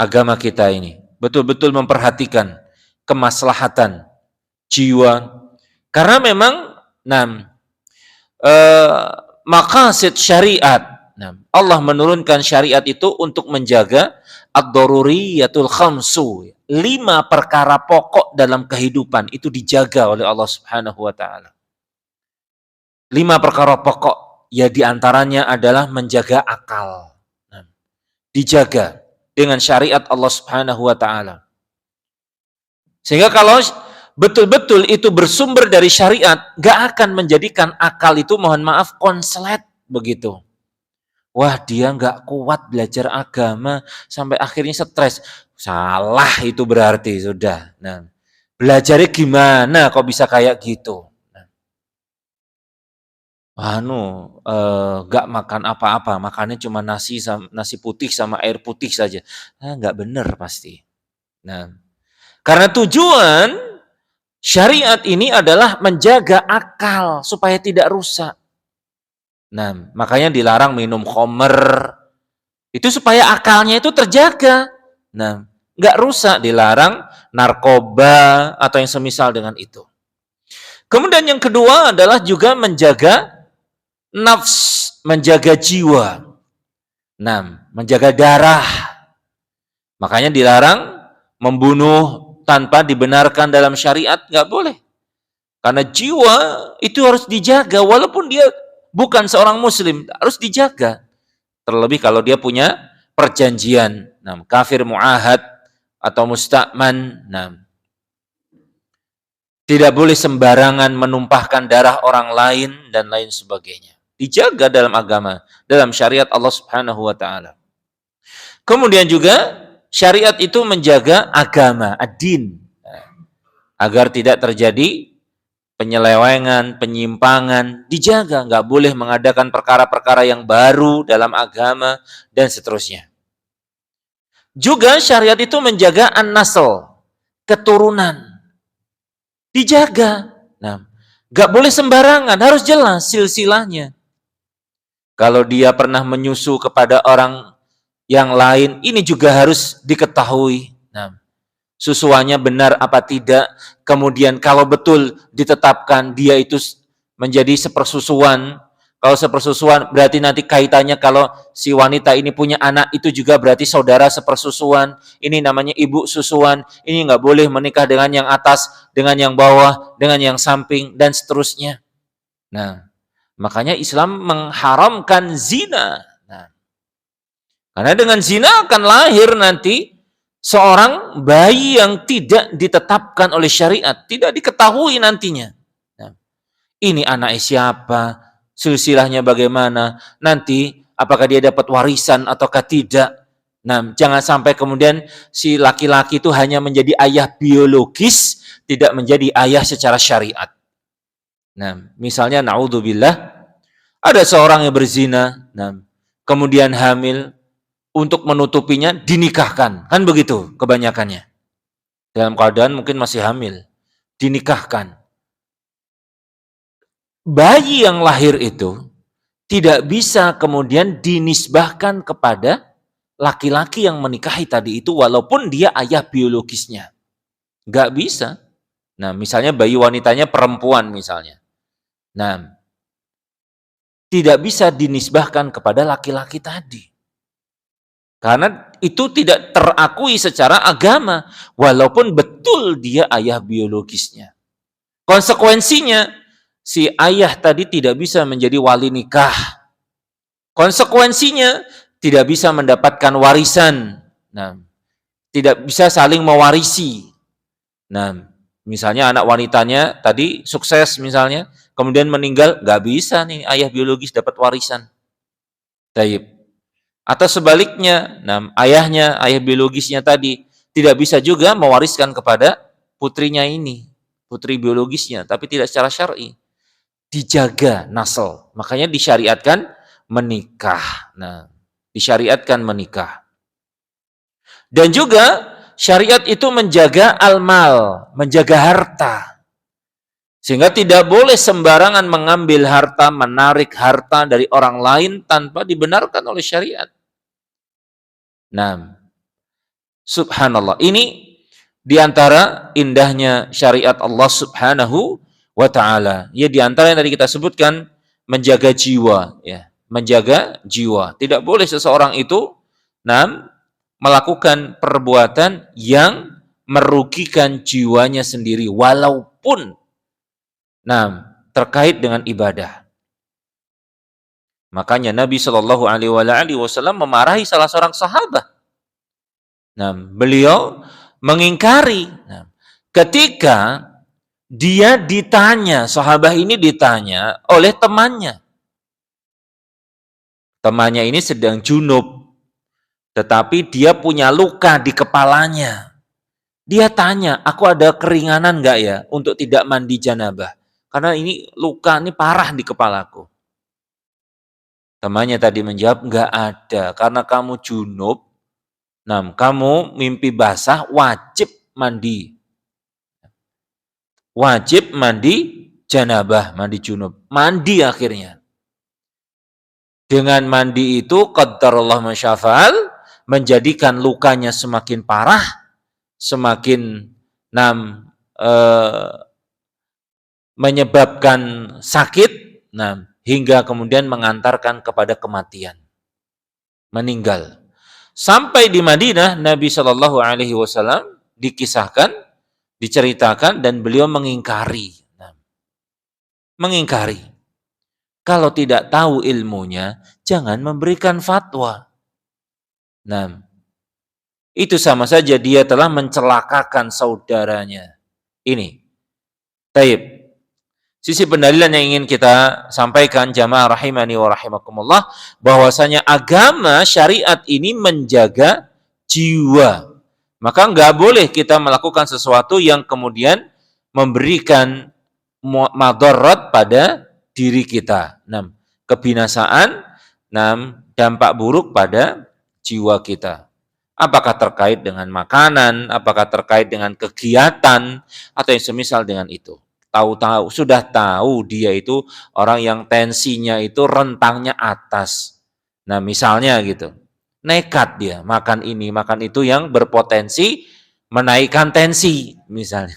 agama kita ini. Betul-betul memperhatikan kemaslahatan jiwa. Karena memang eh, maqasid syariat. Allah menurunkan syariat itu untuk menjaga ad-daruriyatul khamsu. 5 perkara pokok dalam kehidupan itu dijaga oleh Allah Subhanahu wa taala. 5 perkara pokok, ya diantaranya adalah menjaga akal. Dijaga dengan syariat Allah Subhanahu wa taala. Sehingga kalau betul-betul itu bersumber dari syariat, gak akan menjadikan akal itu, mohon maaf, konslet begitu. Wah, dia gak kuat belajar agama sampai akhirnya stres. Salah itu berarti, sudah. Belajarnya gimana kok bisa kayak gitu? Gak makan apa-apa, makannya cuma nasi putih sama air putih saja. Gak benar pasti. Karena tujuan syariat ini adalah menjaga akal supaya tidak rusak. Makanya dilarang minum khamr. Itu supaya akalnya itu terjaga. Nggak rusak, dilarang narkoba atau yang semisal dengan itu. Kemudian yang kedua adalah juga menjaga nafs, menjaga jiwa. Menjaga darah. Makanya dilarang membunuh tanpa dibenarkan dalam syariat, nggak boleh. Karena jiwa itu harus dijaga, walaupun dia bukan seorang muslim, harus dijaga. Terlebih kalau dia punya perjanjian, kafir mu'ahad atau musta'man. Tidak boleh sembarangan menumpahkan darah orang lain dan lain sebagainya. Dijaga dalam agama, dalam syariat Allah Subhanahu wa taala. Kemudian juga syariat itu menjaga agama, ad-din, agar tidak terjadi penyelewengan, penyimpangan, dijaga, nggak boleh mengadakan perkara-perkara yang baru dalam agama, dan seterusnya. Juga syariat itu menjaga an-nasl, keturunan, dijaga. Nggak boleh sembarangan, harus jelas silsilahnya. Kalau dia pernah menyusu kepada orang yang lain, ini juga harus diketahui. Susuannya benar apa tidak, kemudian kalau betul ditetapkan dia itu menjadi sepersusuan, kalau sepersusuan berarti nanti kaitannya kalau si wanita ini punya anak itu juga berarti saudara sepersusuan, ini namanya ibu susuan, ini nggak boleh menikah dengan yang atas, dengan yang bawah, dengan yang samping, dan seterusnya. Makanya Islam mengharamkan zina. Karena dengan zina akan lahir nanti seorang bayi yang tidak ditetapkan oleh syariat, tidak diketahui nantinya. Ini anaknya siapa, silsilahnya bagaimana, nanti apakah dia dapat warisan ataukah tidak. Jangan sampai kemudian si laki-laki itu hanya menjadi ayah biologis, tidak menjadi ayah secara syariat. Misalnya naudzubillah, ada seorang yang berzina, kemudian hamil, untuk menutupinya dinikahkan, kan begitu kebanyakannya. Dalam keadaan mungkin masih hamil, dinikahkan. Bayi yang lahir itu tidak bisa kemudian dinisbahkan kepada laki-laki yang menikahi tadi itu, walaupun dia ayah biologisnya. Nggak bisa. Misalnya bayi wanitanya perempuan misalnya. Tidak bisa dinisbahkan kepada laki-laki tadi. Karena itu tidak terakui secara agama, walaupun betul dia ayah biologisnya. Konsekuensinya, si ayah tadi tidak bisa menjadi wali nikah. Konsekuensinya, tidak bisa mendapatkan warisan. Tidak bisa saling mewarisi. Misalnya anak wanitanya tadi sukses misalnya, kemudian meninggal, nggak bisa nih ayah biologis dapat warisan. Taib. Atau sebaliknya, ayah biologisnya tadi tidak bisa juga mewariskan kepada putrinya ini, putri biologisnya, tapi tidak secara syar'i. Dijaga nasl, makanya disyariatkan menikah. Disyariatkan menikah. Dan juga syariat itu menjaga al-mal, menjaga harta. Sehingga tidak boleh sembarangan mengambil harta, menarik harta dari orang lain tanpa dibenarkan oleh syariat. Subhanallah. Ini di antara indahnya syariat Allah Subhanahu wa taala. Ya, di antara yang tadi kita sebutkan menjaga jiwa, ya, menjaga jiwa. Tidak boleh seseorang itu melakukan perbuatan yang merugikan jiwanya sendiri walaupun terkait dengan ibadah. Makanya Nabi Shallallahu alaihi wasallam memarahi salah seorang sahabat. Beliau mengingkari. Ketika dia ditanya, sahabat ini ditanya oleh temannya. Temannya ini sedang junub, tetapi dia punya luka di kepalanya. Dia tanya, aku ada keringanan nggak ya untuk tidak mandi janabah? Karena ini luka, ini parah di kepalaku. Temannya tadi menjawab, nggak ada, karena kamu junub, kamu mimpi basah, wajib mandi. Wajib mandi janabah, mandi junub. Mandi akhirnya. Dengan mandi itu, qadarullah masyafa'al, menjadikan lukanya semakin parah, semakin menyebabkan sakit, hingga kemudian mengantarkan kepada kematian. Meninggal. Sampai di Madinah, Nabi Shallallahu alaihi wasallam dikisahkan, diceritakan, dan beliau mengingkari. Mengingkari. Kalau tidak tahu ilmunya, jangan memberikan fatwa. Itu sama saja dia telah mencelakakan saudaranya. Ini. Taib. Sisi pendalilan yang ingin kita sampaikan, jamaah rahimani wa rahimakumullah, bahwasanya agama syariat ini menjaga jiwa. Maka nggak boleh kita melakukan sesuatu yang kemudian memberikan madarat pada diri kita. Kebinasaan, dampak buruk pada jiwa kita. Apakah terkait dengan makanan, apakah terkait dengan kegiatan, atau yang semisal dengan itu. Sudah tahu dia itu orang yang tensinya itu rentangnya atas. Misalnya gitu. Nekat dia makan ini, makan itu yang berpotensi menaikkan tensi misalnya.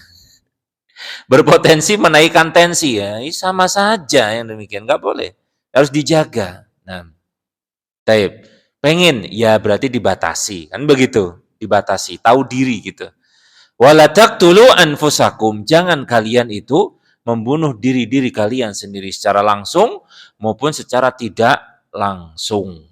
Berpotensi menaikkan tensi, ya, sama saja yang demikian, nggak boleh. Harus dijaga. Taib. Pengen, ya berarti dibatasi. Kan begitu, dibatasi, tahu diri gitu. Wala taqtulu anfusakum, jangan kalian itu membunuh diri-diri kalian sendiri secara langsung maupun secara tidak langsung.